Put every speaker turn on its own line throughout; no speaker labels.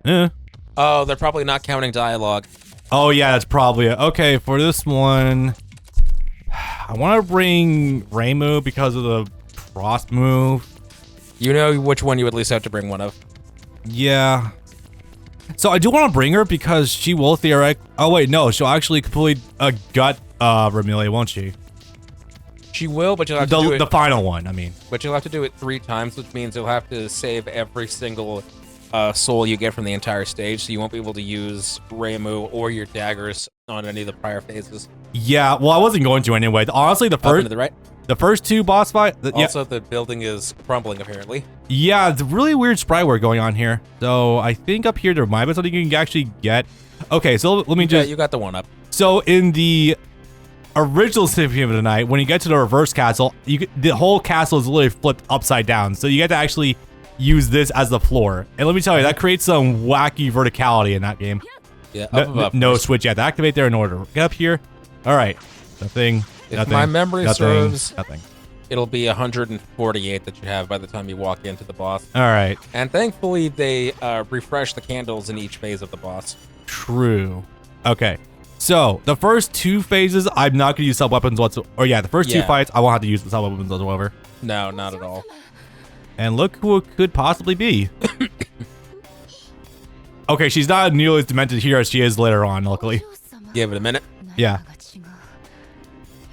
Eh.
Oh, they're probably not counting dialogue.
Oh yeah, that's probably it. Okay, for this one, I want to bring Reimu because of the cross move.
You know which one you at least have to bring one of.
Yeah. So I do want to bring her because she will theoretically... Oh wait, no, she'll actually completely gut Remilia, won't she?
She will, but you'll have to do it...
The final one, I mean.
But you'll have to do it 3 times, which means you'll have to save every single soul you get from the entire stage, so you won't be able to use Reimu or your daggers on any of the prior phases.
Yeah, well, I wasn't going to anyway. Honestly, the first...
To the right.
The first 2 boss fights...
Also, the building is crumbling, apparently.
Yeah, it's really weird sprite work going on here. So I think up here there might be something you can actually get. Okay, so let me just...
Yeah, you got the one up.
So in the original Symphony of the Night, when you get to the reverse castle, the whole castle is literally flipped upside down. So you get to actually use this as the floor. And let me tell you, that creates some wacky verticality in that game.
Yeah,
no switch. You have to activate there in order. Get up here. All right. Nothing.
If my memory serves,
nothing.
It'll be 148 that you have by the time you walk into the boss.
All right.
And thankfully, they refresh the candles in each phase of the boss.
True. Okay. So the first 2 phases, I'm not going to use sub-weapons whatsoever. Or yeah, the first 2 fights, I won't have to use the sub-weapons whatsoever.
No, not at all.
And look who it could possibly be. Okay, she's not nearly as demented here as she is later on, luckily.
Give it a minute.
Yeah.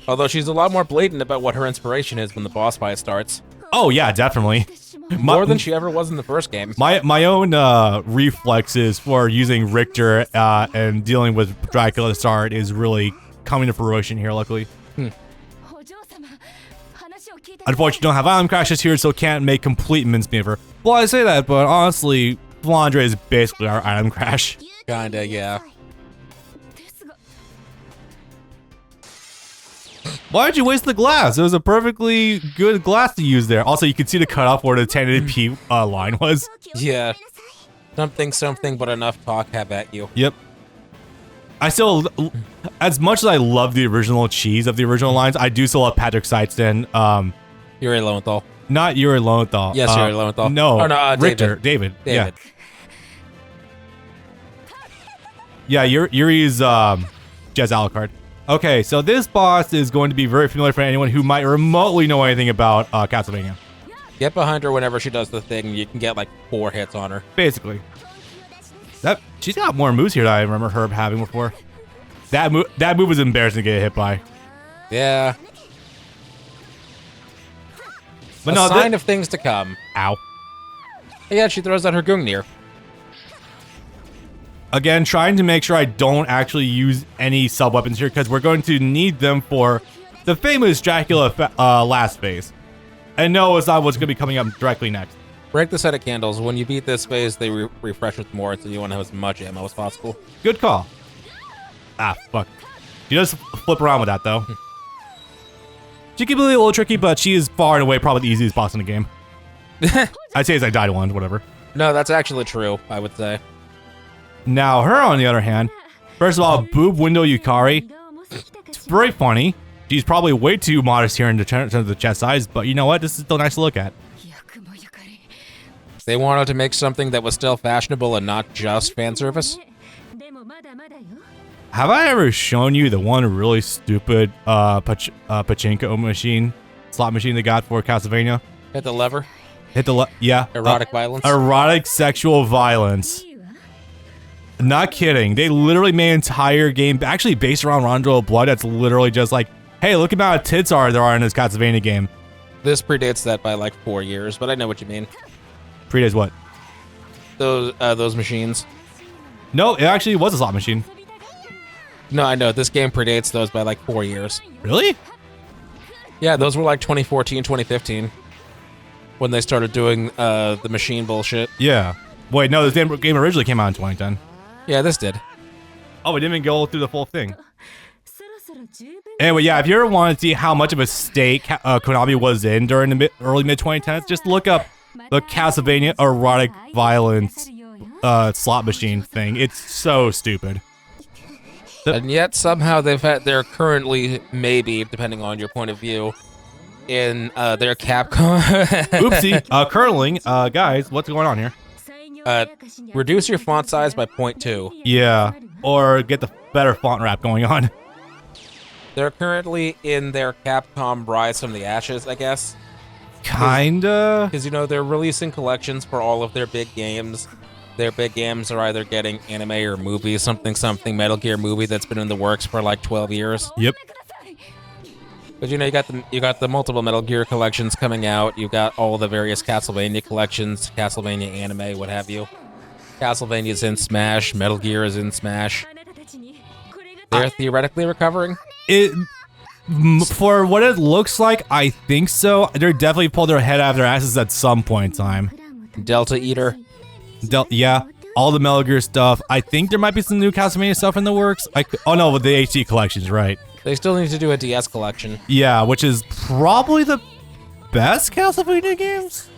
Although she's a lot more blatant about what her inspiration is when the boss fight starts.
Oh yeah, definitely.
More than she ever was in the first game.
My own reflexes for using Richter and dealing with Dracula to start is really coming to fruition here, luckily. Unfortunately, don't have island crashes here, so can't make complete mincemeat of her. Well, I say that, but honestly, Flandre is basically our item crash.
Kinda, yeah.
Why did you waste the glass? It was a perfectly good glass to use there. Also, you can see the cutoff where the 1080p line was.
Yeah. Something, but enough talk have at you.
Yep. I still, as much as I love the original cheese of the original lines, I do still love Patrick Seitzton.
Yuri Lowenthal.
Not Yuri Lowenthal.
Yes, Yuri Lowenthal.
No,
no,
Richter. David. Yeah. Yeah, Yuri's Jazz Alucard. Okay, so this boss is going to be very familiar for anyone who might remotely know anything about Castlevania.
Get behind her whenever she does the thing, and you can get like 4 hits on her.
Basically. She's got more moves here that I remember her having before. That move was embarrassing to get hit by.
Yeah.
But
a sign of things to come.
Ow.
Yeah, she throws out her Gungnir.
Again, trying to make sure I don't actually use any sub-weapons here because we're going to need them for the famous Dracula last phase. And no, it's not what's going to be coming up directly next.
Break the set of candles. When you beat this phase, they refresh with more, so you want to have as much ammo as possible.
Good call. Ah, fuck. She does flip around with that, though. She can be a little tricky, but she is far and away probably the easiest boss in the game. I'd say as I died once, whatever.
No, that's actually true, I would say.
Now, her, on the other hand, first of all, Boob Window Yukari. It's very funny. She's probably way too modest here in terms of the chest size, but you know what? This is still nice to look at.
They wanted to make something that was still fashionable and not just fan service.
Have I ever shown you the one really stupid pachinko machine, slot machine they got for Castlevania?
Hit the lever.
Hit the yeah.
Erotic violence.
Erotic sexual violence. Not kidding. They literally made an entire game actually based around Rondo of Blood. That's literally just like, hey, look at how many tits there are in this Castlevania game.
This predates that by like 4 years, but I know what you mean.
Predates what?
Those machines.
No, it actually was a slot machine.
No, I know. This game predates those by like 4 years.
Really?
Yeah, those were like 2014, 2015. When they started doing the machine bullshit.
Yeah. Wait, no, this game originally came out in 2010.
Yeah, this did.
Oh, it didn't even go through the full thing. Anyway, yeah, if you ever want to see how much of a state Konami was in during the early mid-2010s, just look up the Castlevania erotic violence slot machine thing. It's so stupid.
And yet somehow they're currently, maybe, depending on your point of view, in their Capcom.
Oopsie. Curling, guys, what's going on here?
Reduce your font size by 0.2.
Yeah, or get the better font wrap going on.
They're currently in their Capcom Rise from the Ashes, I guess.
Kinda.
Because, you know, they're releasing collections for all of their big games. Their big games are either getting anime or movies, something, Metal Gear movie that's been in the works for like 12 years.
Yep.
But you know, you got the multiple Metal Gear collections coming out. You've got all the various Castlevania collections, Castlevania anime, what have you. Castlevania's in Smash, Metal Gear is in Smash. They're theoretically recovering.
For what it looks like, I think so. They're definitely pulled their head out of their asses at some point in time.
Delta Eater.
Yeah, all the Metal Gear stuff. I think there might be some new Castlevania stuff in the works. Oh no, with the HD collections, right?
They still need to do a DS collection.
Yeah, which is probably the best Castlevania games.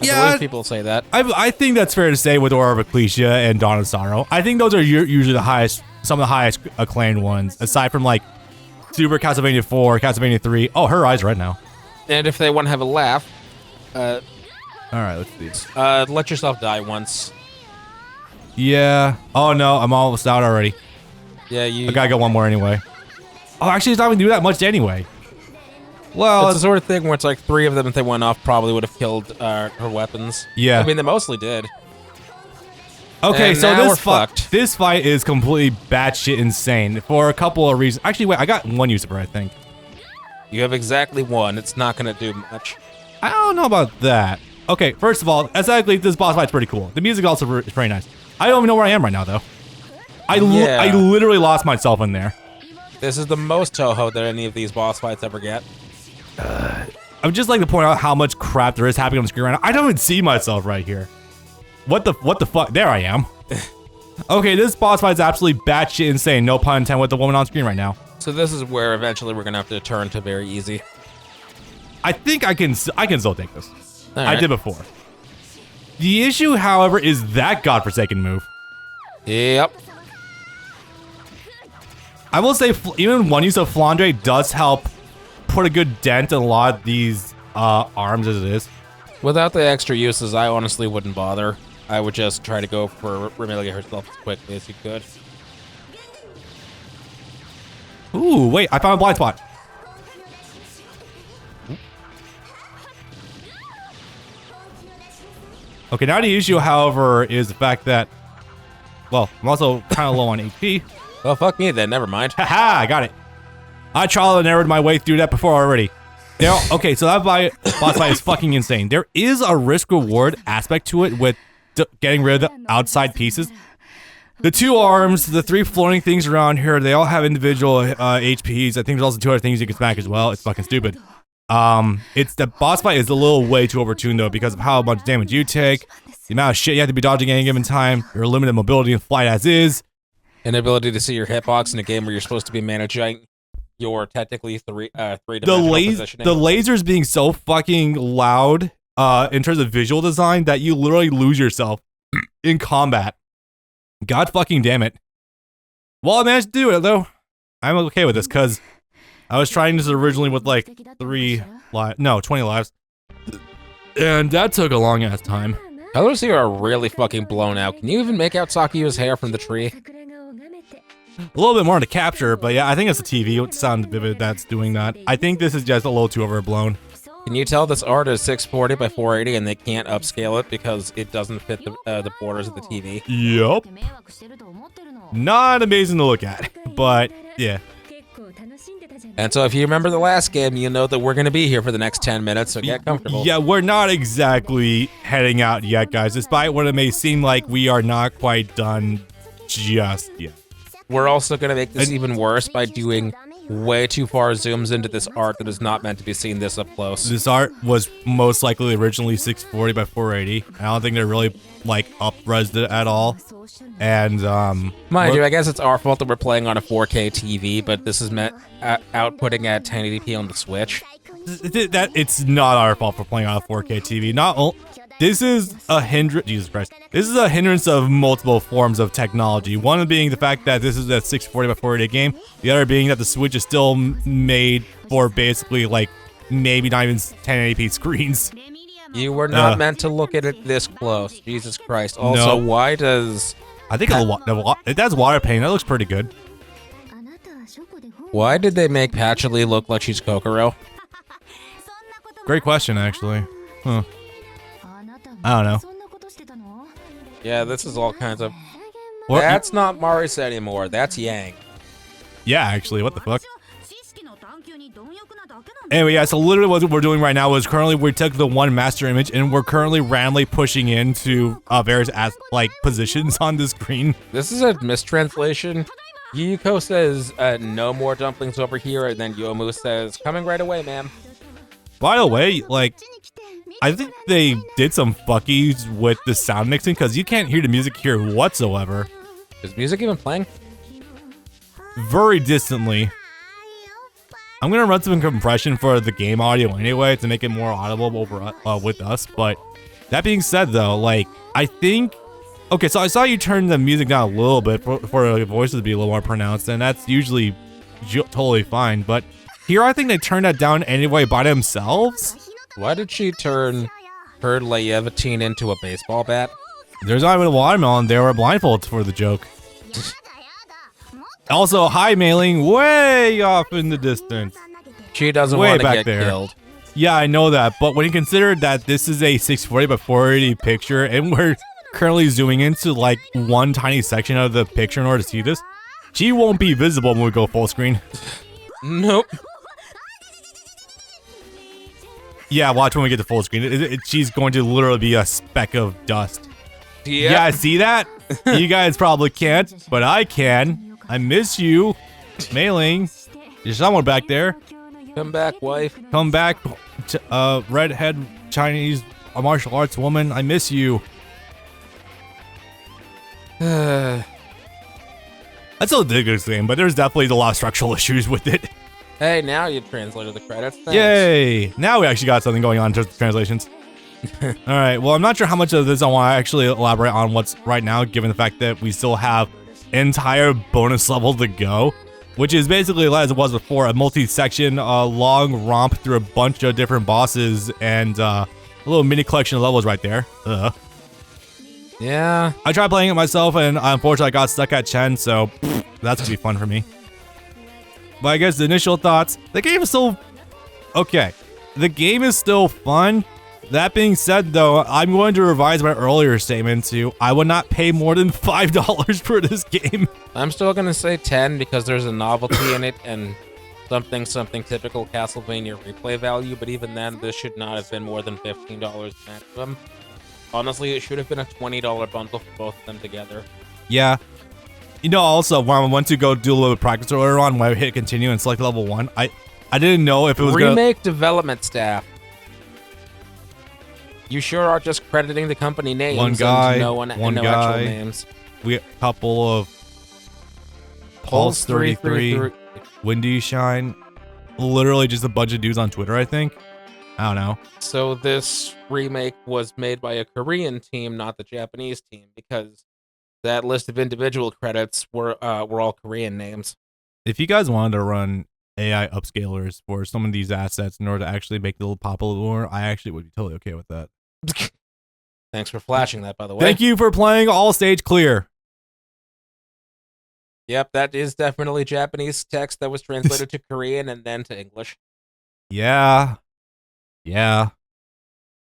I believe people say that.
I think that's fair to say with Aura of Ecclesia and Dawn of Sorrow. I think those are usually the highest, some of the highest acclaimed ones, aside from like Super Castlevania 4, Castlevania 3. Oh, her eyes red now.
And if they want to have a laugh,
all right, let's see.
let yourself die once.
Yeah. Oh no, I'm almost out already.
Yeah,
I gotta get one more anyway. Oh, actually, it's not even do that much anyway. Well,
it's the sort of thing where it's like 3 of them, if they went off, probably would have killed her weapons.
Yeah.
I mean, they mostly did.
Okay,
and
so
fucked.
This fight is completely batshit insane for a couple of reasons. Actually, wait, I got one use of her, I think.
You have exactly one. It's not going to do much.
I don't know about that. Okay, first of all, aesthetically, this boss fight's pretty cool. The music also is pretty nice. I don't even know where I am right now, though. I literally lost myself in there.
This is the most Toho that any of these boss fights ever get.
I would just like to point out how much crap there is happening on the screen right now. I don't even see myself right here. What the fuck? There I am. Okay, this boss fight's absolutely batshit insane. No pun intended with the woman on screen right now.
So this is where eventually we're gonna have to turn to very easy.
I think I can still take this.
All right.
I did before. The issue, however, is that godforsaken move.
Yep.
I will say, even one use of Flandre does help put a good dent in a lot of these arms as it is.
Without the extra uses, I honestly wouldn't bother. I would just try to go for Remilia herself as quickly as you could.
Ooh, wait, I found a blind spot. Okay, now the issue, however, is the fact that, well, I'm also kind of low on HP.
Well, fuck me then, never mind.
Haha, I got it. I trial and errored my way through that before already. Okay, so that boss fight is fucking insane. There is a risk-reward aspect to it with getting rid of the outside pieces. The 2 arms, the 3 floating things around here, they all have individual HPs. I think there's also 2 other things you can smack as well. It's fucking stupid. It's the boss fight is a little way too overtuned though because of how much damage you take, the amount of shit you have to be dodging at any given time, your limited mobility and flight as is.
Inability to see your hitbox in a game where you're supposed to be managing your technically three-dimensional positioning.
The lasers being so fucking loud in terms of visual design that you literally lose yourself in combat. God fucking damn it. Well, I managed to do it though. I'm okay with this because I was trying this originally with like 20 lives. And that took a long ass time.
Colors here are really fucking blown out. Can you even make out Sakiyu's hair from the tree?
A little bit more to capture, but yeah, I think it's the TV sound vivid that's doing that. I think this is just a little too overblown.
Can you tell this art is 640 by 480 and they can't upscale it because it doesn't fit the borders of the TV?
Yup. Not amazing to look at, but yeah.
And so if you remember the last game, you know that we're going to be here for the next 10 minutes, so get comfortable.
Yeah, we're not exactly heading out yet, guys. Despite what it may seem like, we are not quite done just yet.
We're also going to make this even worse by doing way too far zooms into this art that is not meant to be seen this up close.
This art was most likely originally 640 by 480. I don't think they're really, like, up-resed it at all. And,
mind you, I guess it's our fault that we're playing on a 4K TV, but this is meant outputting at 1080p on the Switch.
It's not our fault for playing on a 4K TV. This is a hindrance. Jesus Christ. This is a hindrance of multiple forms of technology. One being the fact that this is a 640 by 480 game. The other being that the Switch is still made for basically like maybe not even 1080p screens.
You were not meant to look at it this close. Jesus Christ. Also,
No.
why does...
I think it does water paint. That looks pretty good.
Why did they make Patchouli look like she's Kokoro?
Great question, actually. Huh. I don't know.
Yeah, this is all kinds of...
What?
That's not Maris anymore. That's Yang.
Yeah, actually, what the fuck? Anyway, yeah, so literally what we're doing right now is currently we took the one master image and we're currently randomly pushing into various positions on the screen.
This is a mistranslation. Yuko says, no more dumplings over here, and then Yomu says, coming right away, ma'am.
By the way, like, I think they did some fuckies with the sound mixing because you can't hear the music here whatsoever.
Is music even playing?
Very distantly. I'm gonna run some compression for the game audio anyway to make it more audible over with us. But that being said, though, like I think, okay, so I saw you turn the music down a little bit for your voices to be a little more pronounced, and that's usually totally fine. But here, I think they turned that down anyway by themselves.
Why did she turn her Leviatine into a baseball bat?
There's not even a watermelon. They were blindfolds for the joke. Also, high mailing way off in the distance.
She doesn't
way
want to
back
get
there.
killed.
Yeah, I know that, but when you consider that this is a 640 by 480 picture, and we're currently zooming into like one tiny section of the picture in order to see this, she won't be visible when we go full screen.
Nope.
Yeah, watch when we get to full screen. She's going to literally be a speck of dust.
Yep.
Yeah, see that? You guys probably can't, but I can. I miss you. Mailing. There's someone back there.
Come back, wife.
Come back, redhead Chinese martial arts woman. I miss you. That's still a good thing, but there's definitely a lot of structural issues with it.
Hey, now you translated the credits. Thanks.
Yay! Now we actually got something going on in terms of translations. Alright, well, I'm not sure how much of this I want to actually elaborate on what's right now, given the fact that we still have entire bonus level to go, which is basically, as it was before, a multi-section long romp through a bunch of different bosses and a little mini collection of levels right there.
Yeah.
I tried playing it myself and unfortunately I got stuck at Chen, so that's gonna be fun for me. But I guess the initial thoughts, the game is still okay. The game is still fun. That being said, though, I'm going to revise my earlier statement to I would not pay more than $5 for this game.
I'm still gonna say 10 because there's a novelty in it and something typical Castlevania replay value, but even then, this should not have been more than $15 maximum. Honestly, it should have been a $20 bundle for both of them together.
Yeah. You know, also, when I went to go do a little practice earlier on, when I hit continue and select level 1, I didn't know if it was
Remake development staff. You sure are just crediting the company names.
One guy,
and no
one
no
guy.
actual names.
We a couple of Pulse 33, Windy Shine, literally just a bunch of dudes on Twitter, I think. I don't know.
So this remake was made by a Korean team, not the Japanese team, because that list of individual credits were all Korean names.
If you guys wanted to run AI upscalers for some of these assets in order to actually make the little pop a little more, I actually would be totally okay with that.
Thanks for flashing that, by the way.
Thank you for playing all stage clear.
Yep, that is definitely Japanese text that was translated to Korean and then to English.
Yeah. Yeah.